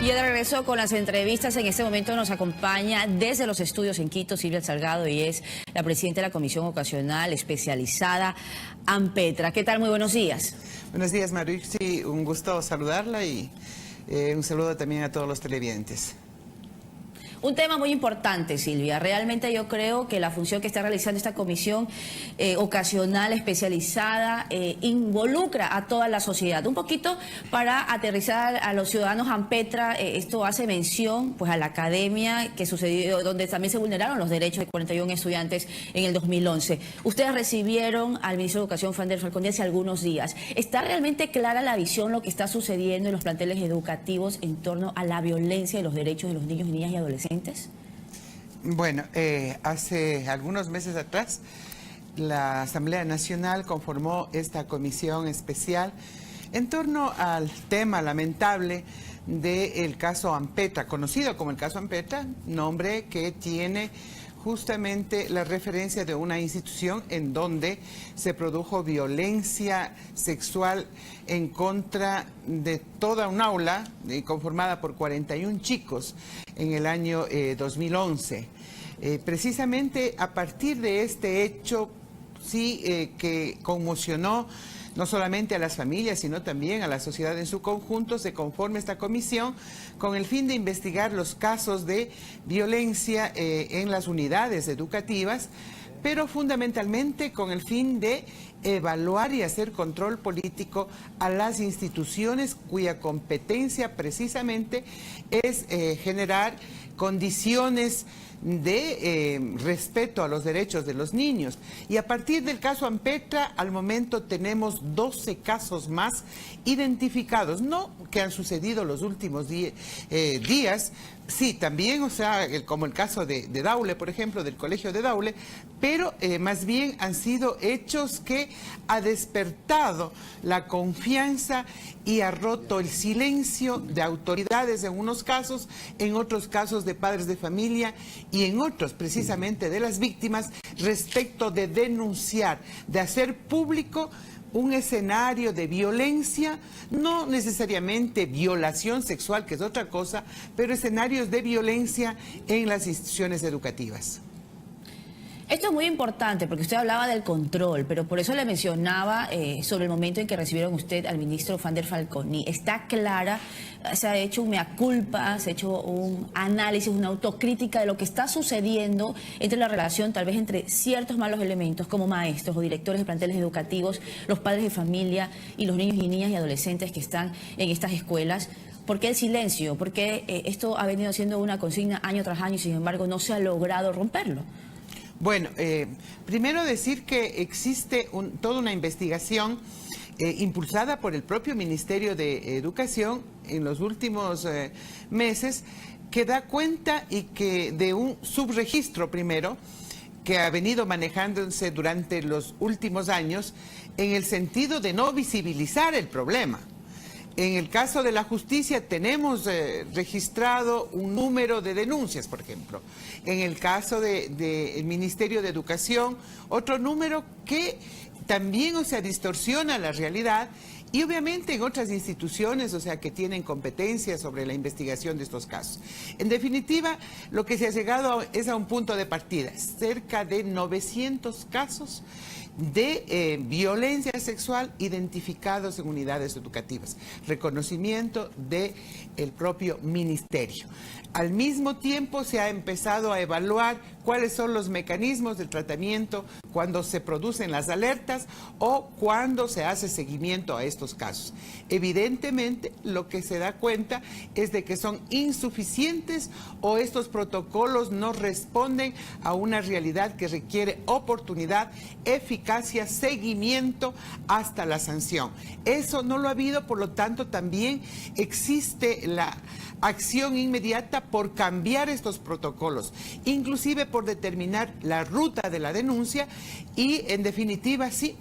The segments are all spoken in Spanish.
Y ya de regreso con las entrevistas, en este momento nos acompaña desde los estudios en Quito Silvia Salgado y es la presidenta de la Comisión Ocasional Especializada AMPETRA. ¿Qué tal? Muy buenos días. Buenos días, Maru. Sí, un gusto saludarla y un saludo también a todos los televidentes. Un tema muy importante, Silvia. Realmente yo creo que la función que está realizando esta comisión ocasional especializada involucra a toda la sociedad. Un poquito para aterrizar a los ciudadanos AMPETRA, esto hace mención pues a la academia que sucedió, donde también se vulneraron los derechos de 41 estudiantes en el 2011. Ustedes recibieron al ministro de Educación, Fander Falconi, hace algunos días. ¿Está realmente clara la visión, lo que está sucediendo en los planteles educativos en torno a la violencia y los derechos de los niños, niñas y adolescentes? Bueno, hace algunos meses atrás la Asamblea Nacional conformó esta comisión especial en torno al tema lamentable del caso AMPETRA, conocido como el caso AMPETRA, nombre que tiene justamente la referencia de una institución en donde se produjo violencia sexual en contra de toda un aula conformada por 41 chicos en el año 2011. Precisamente a partir de este hecho, sí, que conmocionó no solamente a las familias, sino también a la sociedad en su conjunto, se conforma esta comisión con el fin de investigar los casos de violencia en las unidades educativas, pero fundamentalmente con el fin de evaluar y hacer control político a las instituciones cuya competencia precisamente es generar condiciones de respeto a los derechos de los niños. Y a partir del caso AMPETRA, al momento tenemos 12 casos más identificados, no que han sucedido los últimos días, sí, también, o sea, como el caso de Daule, por ejemplo, del colegio de Daule, pero más bien han sido hechos que ha despertado la confianza y ha roto el silencio de autoridades en unos casos, en otros casos de padres de familia y en otros precisamente de las víctimas respecto de denunciar, de hacer público un escenario de violencia, no necesariamente violación sexual, que es otra cosa, pero escenarios de violencia en las instituciones educativas. Esto es muy importante porque usted hablaba del control, pero por eso le mencionaba sobre el momento en que recibieron usted al ministro Fander Falconi. Está clara, se ha hecho un mea culpa, se ha hecho un análisis, una autocrítica de lo que está sucediendo entre la relación tal vez entre ciertos malos elementos como maestros o directores de planteles educativos, los padres de familia y los niños y niñas y adolescentes que están en estas escuelas. ¿Por qué el silencio? ¿Por qué esto ha venido siendo una consigna año tras año y sin embargo no se ha logrado romperlo? Bueno, primero decir que existe toda una investigación impulsada por el propio Ministerio de Educación en los últimos meses que da cuenta y que de un subregistro primero que ha venido manejándose durante los últimos años en el sentido de no visibilizar el problema. En el caso de la justicia tenemos registrado un número de denuncias, por ejemplo. En el caso del Ministerio de Educación, otro número que también, o sea, distorsiona la realidad. Y obviamente en otras instituciones, o sea, que tienen competencia sobre la investigación de estos casos. En definitiva, lo que se ha llegado es a un punto de partida, cerca de 900 casos de violencia sexual identificados en unidades educativas. Reconocimiento del propio ministerio. Al mismo tiempo se ha empezado a evaluar cuáles son los mecanismos de tratamiento cuando se producen las alertas o cuando se hace seguimiento a estos casos. Evidentemente, lo que se da cuenta es de que son insuficientes o estos protocolos no responden a una realidad que requiere oportunidad, eficacia, seguimiento hasta la sanción. Eso no lo ha habido, por lo tanto también existe la acción inmediata por cambiar estos protocolos, inclusive por determinar la ruta de la denuncia y en definitiva sí,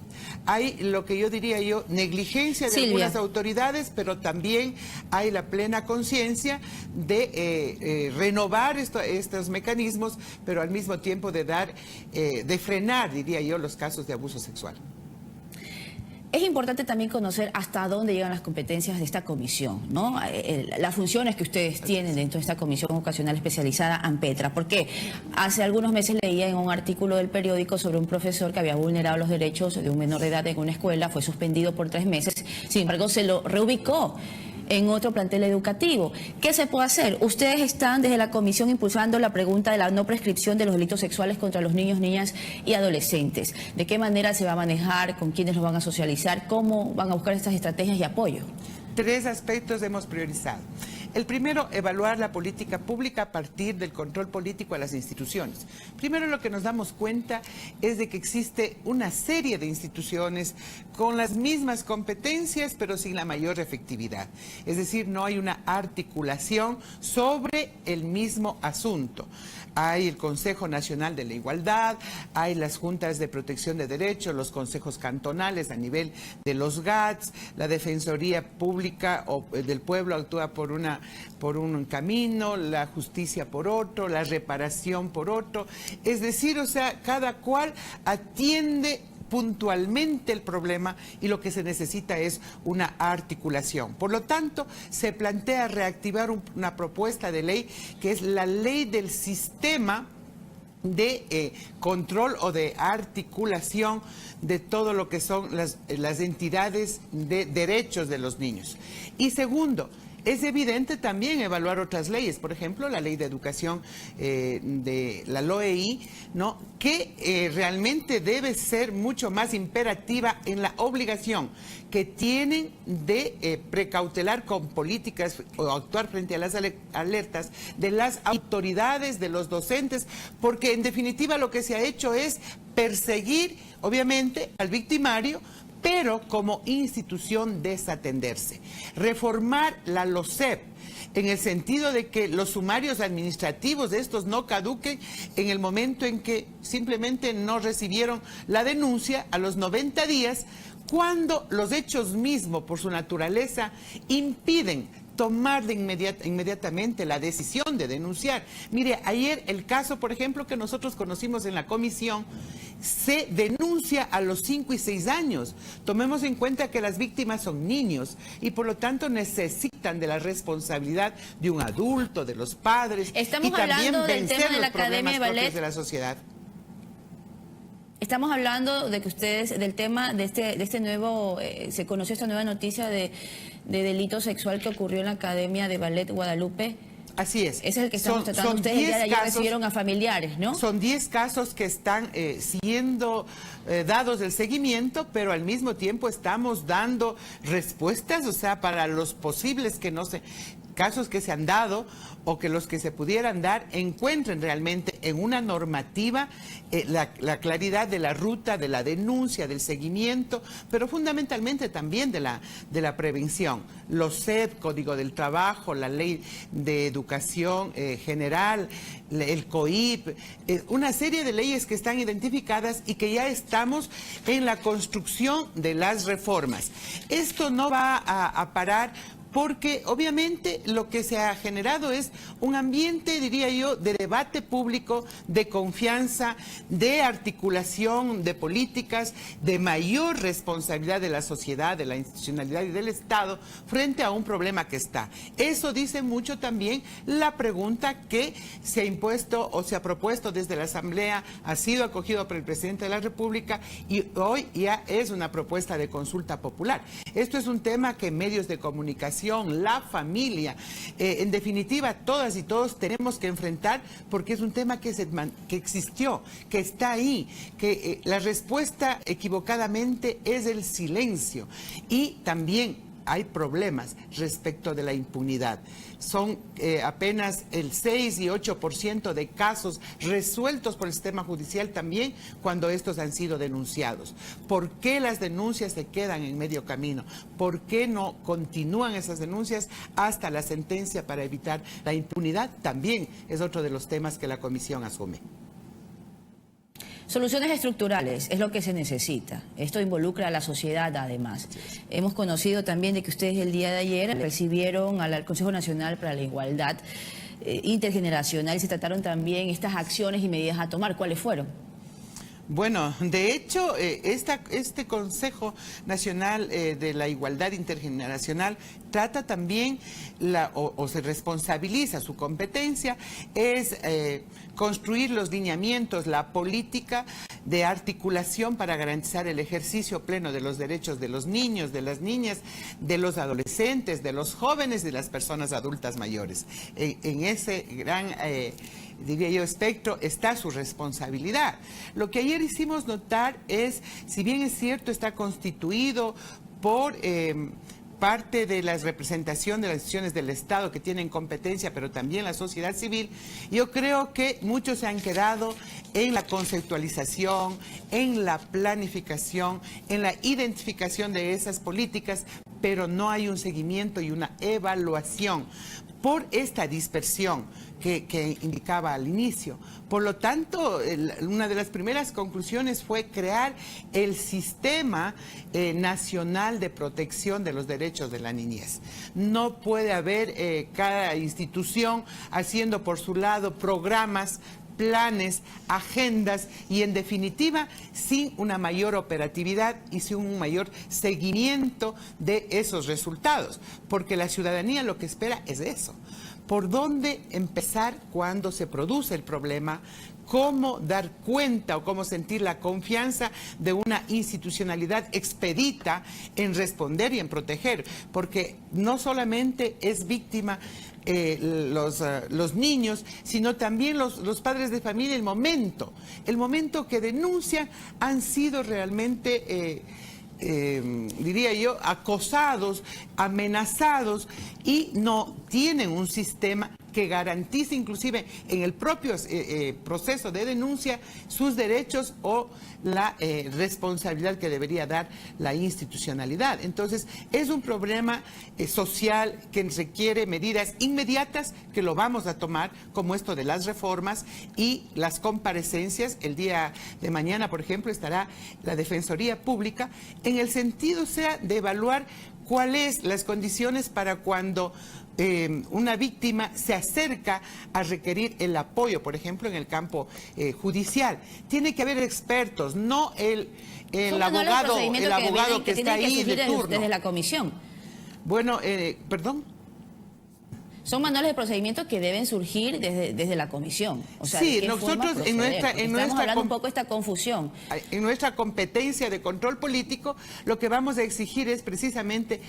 hay lo que yo diría negligencia de algunas autoridades, pero también hay la plena conciencia de renovar estos mecanismos, pero al mismo tiempo de frenar, diría yo, los casos de abuso sexual. es importante también conocer hasta dónde llegan las competencias de esta comisión, ¿no? Las funciones que ustedes tienen dentro de esta comisión ocasional especializada ANPETRA, porque hace algunos meses leía en un artículo del periódico sobre un profesor que había vulnerado los derechos de un menor de edad en una escuela, fue suspendido por 3 meses, sin embargo se lo reubicó en otro plantel educativo. ¿Qué se puede hacer? Ustedes están desde la comisión impulsando la pregunta de la no prescripción de los delitos sexuales contra los niños, niñas y adolescentes. ¿De qué manera se va a manejar? ¿Con quiénes los van a socializar? ¿Cómo van a buscar estas estrategias y apoyo? 3 aspectos hemos priorizado. El primero, evaluar la política pública a partir del control político a las instituciones. Primero, lo que nos damos cuenta es de que existe una serie de instituciones con las mismas competencias, pero sin la mayor efectividad. Es decir, no hay una articulación sobre el mismo asunto. Hay el Consejo Nacional de la Igualdad, hay las juntas de protección de derechos, los consejos cantonales a nivel de los GATS, la Defensoría Pública del Pueblo actúa por un camino, la justicia por otro, la reparación por otro. Es decir, o sea, cada cual atiende puntualmente el problema y lo que se necesita es una articulación. Por lo tanto, se plantea reactivar una propuesta de ley que es la ley del sistema de control o de articulación de todo lo que son las entidades de derechos de los niños. Y segundo, es evidente también evaluar otras leyes, por ejemplo, la ley de educación de la LOEI, ¿no? Que realmente debe ser mucho más imperativa en la obligación que tienen de precautelar con políticas o actuar frente a las alertas de las autoridades, de los docentes, porque en definitiva lo que se ha hecho es perseguir, obviamente, al victimario, pero como institución desatenderse. Reformar la LOCEP en el sentido de que los sumarios administrativos de estos no caduquen en el momento en que simplemente no recibieron la denuncia a los 90 días, cuando los hechos mismos, por su naturaleza, impiden tomar inmediatamente la decisión de denunciar. Mire, ayer el caso, por ejemplo, que nosotros conocimos en la comisión, se denuncia a los 5 y 6 años. Tomemos en cuenta que las víctimas son niños y por lo tanto necesitan de la responsabilidad de un adulto, de los padres. Estamos y también hablando del vencer tema de la los problemas Academia de Ballet propios de la sociedad. Estamos hablando de que ustedes, del tema de este nuevo, se conoció esta nueva noticia de delito sexual que ocurrió en la Academia de Ballet Guadalupe. Así es. Ese es el que estamos tratando. Ustedes el día de ayer recibieron a familiares, ¿no? Son 10 casos que están siendo dados el seguimiento, pero al mismo tiempo estamos dando respuestas, o sea, para los posibles casos que se han dado o que los que se pudieran dar encuentren realmente en una normativa la claridad de la ruta, de la denuncia, del seguimiento, pero fundamentalmente también de la prevención. Los CEP, Código del Trabajo, la Ley de Educación General, el COIP, una serie de leyes que están identificadas y que ya estamos en la construcción de las reformas. Esto no va a parar, porque obviamente lo que se ha generado es un ambiente, diría yo, de debate público, de confianza, de articulación de políticas, de mayor responsabilidad de la sociedad, de la institucionalidad y del Estado frente a un problema que está. Eso dice mucho también la pregunta que se ha impuesto o se ha propuesto desde la Asamblea, ha sido acogido por el Presidente de la República y hoy ya es una propuesta de consulta popular. Esto es un tema que medios de comunicación, la familia, en definitiva todas y todos tenemos que enfrentar, porque es un tema que existió, que está ahí, que la respuesta equivocadamente es el silencio y también hay problemas respecto de la impunidad. Son apenas el 6 y 8% de casos resueltos por el sistema judicial también cuando estos han sido denunciados. ¿Por qué las denuncias se quedan en medio camino? ¿Por qué no continúan esas denuncias hasta la sentencia para evitar la impunidad? También es otro de los temas que la comisión asume. Soluciones estructurales es lo que se necesita. Esto involucra a la sociedad además. Hemos conocido también de que ustedes el día de ayer recibieron al Consejo Nacional para la Igualdad Intergeneracional y se trataron también estas acciones y medidas a tomar. ¿Cuáles fueron? Bueno, de hecho, este Consejo Nacional de la Igualdad Intergeneracional trata también, o se responsabiliza, su competencia es construir los lineamientos, la política de articulación para garantizar el ejercicio pleno de los derechos de los niños, de las niñas, de los adolescentes, de los jóvenes y de las personas adultas mayores. En ese gran diría yo, espectro, está su responsabilidad. Lo que ayer hicimos notar es, si bien es cierto, está constituido por parte de la representación de las instituciones del Estado que tienen competencia, pero también la sociedad civil, yo creo que muchos se han quedado en la conceptualización, en la planificación, en la identificación de esas políticas, pero no hay un seguimiento y una evaluación por esta dispersión que indicaba al inicio. Por lo tanto, una de las primeras conclusiones fue crear el Sistema Nacional de Protección de los Derechos de la Niñez. No puede haber cada institución haciendo por su lado programas, planes, agendas y en definitiva sin una mayor operatividad y sin un mayor seguimiento de esos resultados, porque la ciudadanía lo que espera es eso. ¿Por dónde empezar cuando se produce el problema? ¿Cómo dar cuenta o cómo sentir la confianza de una institucionalidad expedita en responder y en proteger? Porque no solamente es víctima los niños, sino también los padres de familia. El momento que denuncian han sido realmente diría yo, acosados, amenazados y no tienen un sistema que garantice inclusive en el propio proceso de denuncia sus derechos o la responsabilidad que debería dar la institucionalidad. Entonces, es un problema social que requiere medidas inmediatas que lo vamos a tomar, como esto de las reformas y las comparecencias. El día de mañana, por ejemplo, estará la Defensoría Pública en el sentido sea de evaluar cuáles las condiciones para cuando una víctima se acerca a requerir el apoyo, por ejemplo, en el campo judicial. Tiene que haber expertos, no el abogado que está ahí de turno. Desde la comisión. Bueno, perdón. Son manuales de procedimiento que deben surgir desde la comisión. O sea, sí, nosotros estamos hablando un poco de esta confusión. En nuestra competencia de control político, lo que vamos a exigir es precisamente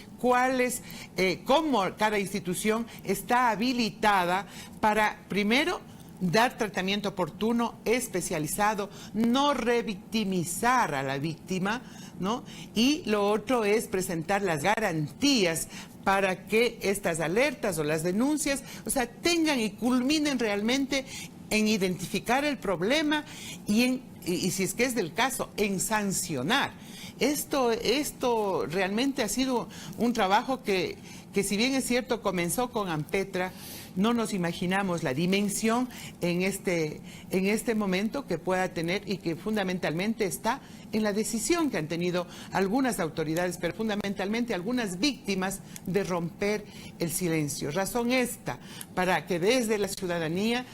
cómo cada institución está habilitada para, primero, dar tratamiento oportuno, especializado, no revictimizar a la víctima, ¿no? Y lo otro es presentar las garantías para que estas alertas o las denuncias, o sea, tengan y culminen realmente en identificar el problema y si es que es del caso, en sancionar. Esto realmente ha sido un trabajo que si bien es cierto comenzó con Ampetra, no nos imaginamos la dimensión en este momento que pueda tener y que fundamentalmente está en la decisión que han tenido algunas autoridades, pero fundamentalmente algunas víctimas, de romper el silencio. Razón esta para que desde la ciudadanía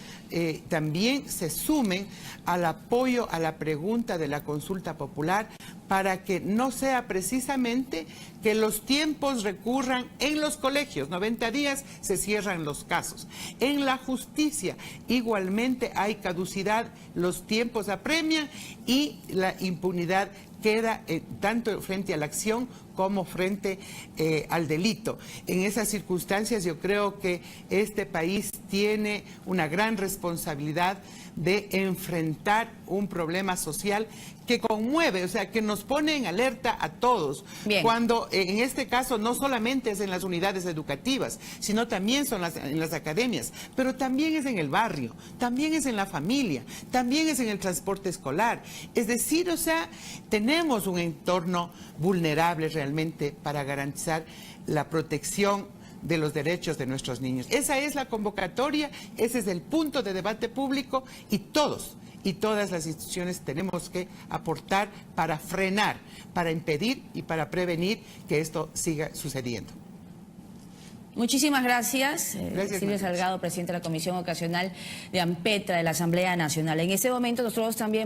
también se sumen al apoyo a la pregunta de la consulta popular, para que no sea precisamente que los tiempos recurran en los colegios. 90 días se cierran los casos. En la justicia igualmente hay caducidad, los tiempos apremian y la impunidad queda tanto frente a la acción como frente al delito. En esas circunstancias yo creo que este país tiene una gran responsabilidad de enfrentar un problema social que conmueve, o sea, que nos pone en alerta a todos. Bien. Cuando en este caso no solamente es en las unidades educativas, sino también son en las academias, pero también es en el barrio, también es en la familia, también es en el transporte escolar. Es decir, o sea, tenemos un entorno vulnerable realmente para garantizar la protección de los derechos de nuestros niños. Esa es la convocatoria, ese es el punto de debate público y todos y todas las instituciones tenemos que aportar para frenar, para impedir y para prevenir que esto siga sucediendo. Muchísimas gracias, Gracias, Silvia María. Salgado, presidente de la Comisión Ocasional de Ampetra de la Asamblea Nacional. En este momento nosotros también